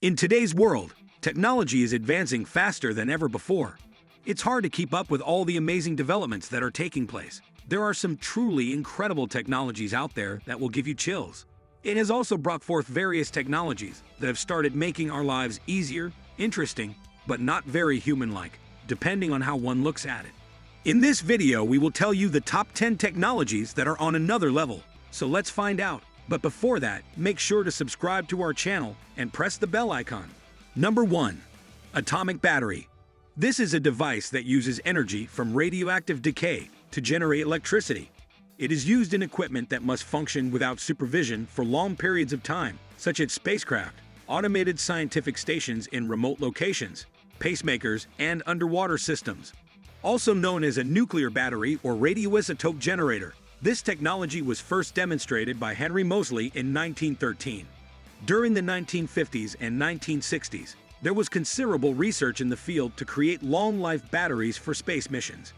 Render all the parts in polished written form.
In today's world, technology is advancing faster than ever before. It's hard to keep up with all the amazing developments that are taking place. There are some truly incredible technologies out there that will give you chills. It has also brought forth various technologies that have started making our lives easier, interesting, but not very human-like, depending on how one looks at it. In this video, we will tell you the top 10 technologies that are on another level. So let's find out. But before that, make sure to subscribe to our channel and press the bell icon. Number 1. Atomic battery. This is a device that uses energy from radioactive decay to generate electricity. It is used in equipment that must function without supervision for long periods of time, such as spacecraft, automated scientific stations in remote locations, pacemakers, and underwater systems. Also known as a nuclear battery or radioisotope generator, this technology was first demonstrated by Henry Moseley in 1913. During the 1950s and 1960s, there was considerable research in the field to create long-life batteries for space missions.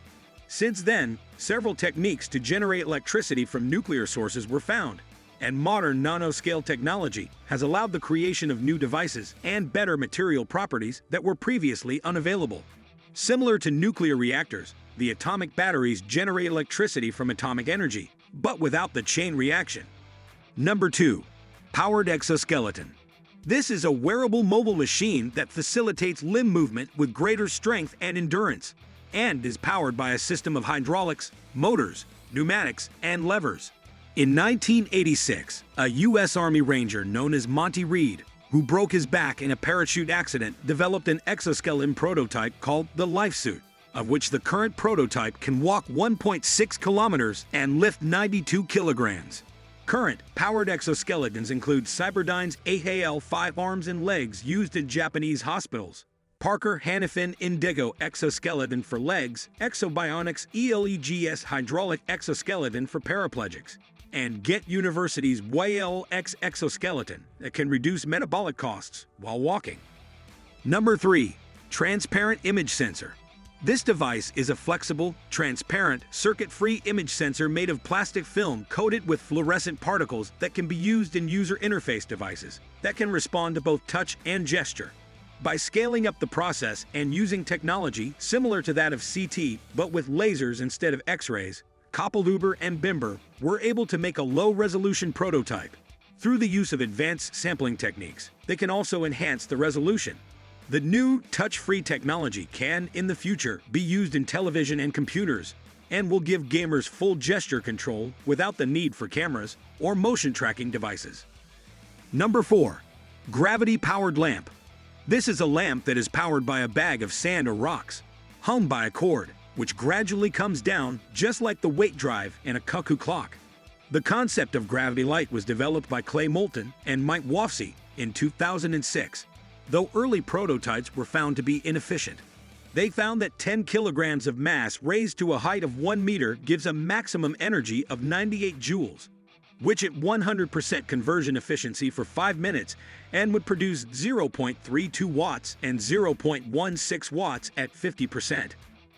Since then, several techniques to generate electricity from nuclear sources were found, and modern nanoscale technology has allowed the creation of new devices and better material properties that were previously unavailable. Similar to nuclear reactors, the atomic batteries generate electricity from atomic energy, but without the chain reaction. Number 2. Powered exoskeleton. This is a wearable mobile machine that facilitates limb movement with greater strength and endurance, and is powered by a system of hydraulics, motors, pneumatics, and levers. In 1986, a U.S. Army Ranger known as Monty Reed, who broke his back in a parachute accident, developed an exoskeleton prototype called the Life Suit, of which the current prototype can walk 1.6 kilometers and lift 92 kilograms. Current powered exoskeletons include Cyberdyne's AHL-5 arms and legs used in Japanese hospitals, Parker Hannifin Indigo exoskeleton for legs, Exobionics ELEGS hydraulic exoskeleton for paraplegics, and Get University's YLX exoskeleton that can reduce metabolic costs while walking. Number 3. Transparent image sensor. This device is a flexible, transparent, circuit-free image sensor made of plastic film coated with fluorescent particles that can be used in user interface devices that can respond to both touch and gesture. By scaling up the process and using technology similar to that of CT but with lasers instead of X-rays, Koppelhuber and Bimber were able to make a low-resolution prototype. Through the use of advanced sampling techniques, they can also enhance the resolution. The new touch-free technology can, in the future, be used in television and computers, and will give gamers full gesture control without the need for cameras or motion tracking devices. Number 4. Gravity-powered lamp. This is a lamp that is powered by a bag of sand or rocks, hung by a cord, which gradually comes down just like the weight drive in a cuckoo clock. The concept of gravity light was developed by Clay Moulton and Mike Wofsy in 2006. Though early prototypes were found to be inefficient. They found that 10 kilograms of mass raised to a height of 1 meter gives a maximum energy of 98 joules, which at 100% conversion efficiency for 5 minutes and would produce 0.32 watts and 0.16 watts at 50%.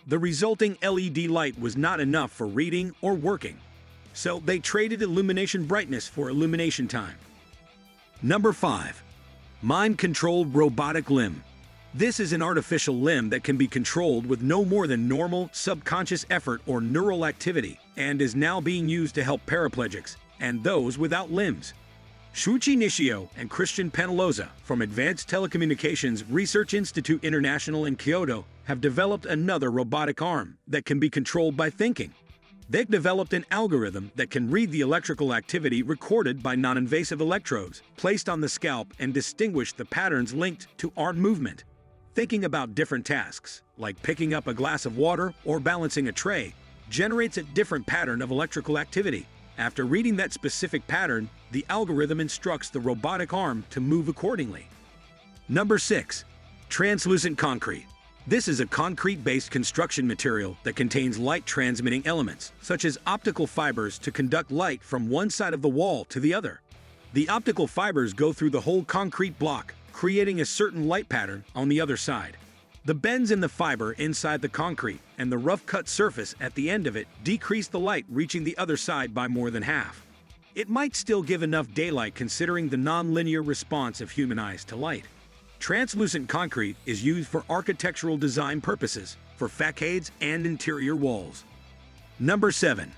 The resulting LED light was not enough for reading or working, so they traded illumination brightness for illumination time. Number 5. Mind-controlled Robotic Limb. This is an artificial limb that can be controlled with no more than normal subconscious effort or neural activity, and is now being used to help paraplegics and those without limbs. Shuichi Nishio and Christian Penaloza from Advanced Telecommunications Research Institute International in Kyoto have developed another robotic arm that can be controlled by thinking. They've developed an algorithm that can read the electrical activity recorded by non-invasive electrodes placed on the scalp and distinguish the patterns linked to arm movement. Thinking about different tasks, like picking up a glass of water or balancing a tray, generates a different pattern of electrical activity. After reading that specific pattern, the algorithm instructs the robotic arm to move accordingly. Number 6. Translucent concrete. This is a concrete-based construction material that contains light-transmitting elements, such as optical fibers to conduct light from one side of the wall to the other. The optical fibers go through the whole concrete block, creating a certain light pattern on the other side. The bends in the fiber inside the concrete and the rough-cut surface at the end of it decrease the light reaching the other side by more than half. It might still give enough daylight considering the non-linear response of human eyes to light. Translucent concrete is used for architectural design purposes, for facades and interior walls. Number 7.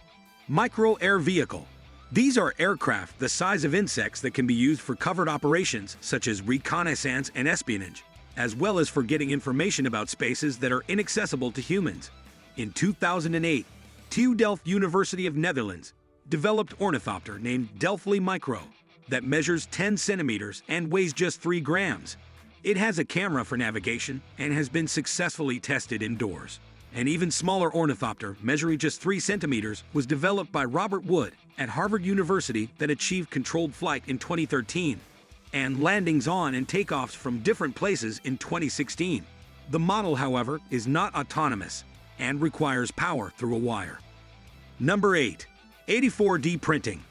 Micro-air vehicle. These are aircraft the size of insects that can be used for covert operations such as reconnaissance and espionage, as well as for getting information about spaces that are inaccessible to humans. In 2008, TU Delft University of Netherlands developed ornithopter named Delftly Micro that measures 10 centimeters and weighs just 3 grams. It has a camera for navigation and has been successfully tested indoors. An even smaller ornithopter, measuring just 3 centimeters, was developed by Robert Wood at Harvard University that achieved controlled flight in 2013 and landings on and takeoffs from different places in 2016. The model, however, is not autonomous and requires power through a wire. Number 8. 84D printing.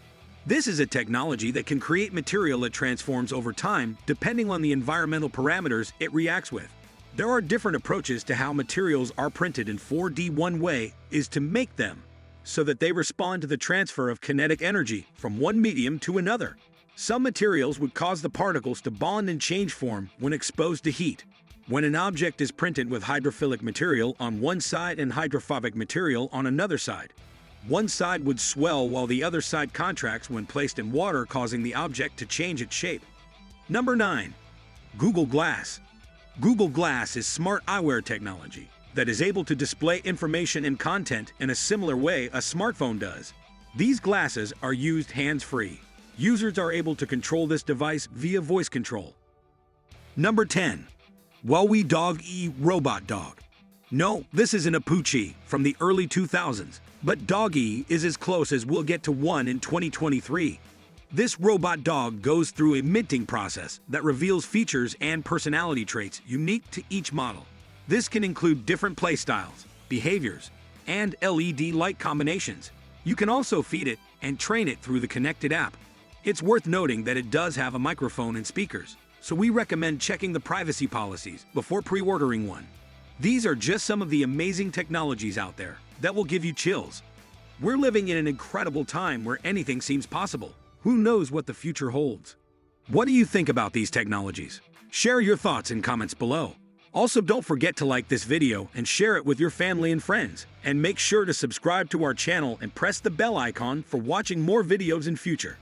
This is a technology that can create material that transforms over time depending on the environmental parameters it reacts with. There are different approaches to how materials are printed in 4D. One way is to make them so that they respond to the transfer of kinetic energy from one medium to another. Some materials would cause the particles to bond and change form when exposed to heat. When an object is printed with hydrophilic material on one side and hydrophobic material on another side, one side would swell while the other side contracts when placed in water, causing the object to change its shape. Number 9. Google Glass. Google Glass is smart eyewear technology that is able to display information and content in a similar way a smartphone does. These glasses are used hands-free. Users are able to control this device via voice control. Number 10. Huawei Dog-E Robot Dog. No, this isn't a Poochie from the early 2000s, but Dog-E is as close as we'll get to one in 2023. This robot dog goes through a minting process that reveals features and personality traits unique to each model. This can include different play styles, behaviors, and LED light combinations. You can also feed it and train it through the connected app. It's worth noting that it does have a microphone and speakers, so we recommend checking the privacy policies before pre-ordering one. These are just some of the amazing technologies out there that will give you chills. We're living in an incredible time where anything seems possible. Who knows what the future holds? What do you think about these technologies? Share your thoughts in comments below. Also, don't forget to like this video and share it with your family and friends. And make sure to subscribe to our channel and press the bell icon for watching more videos in future.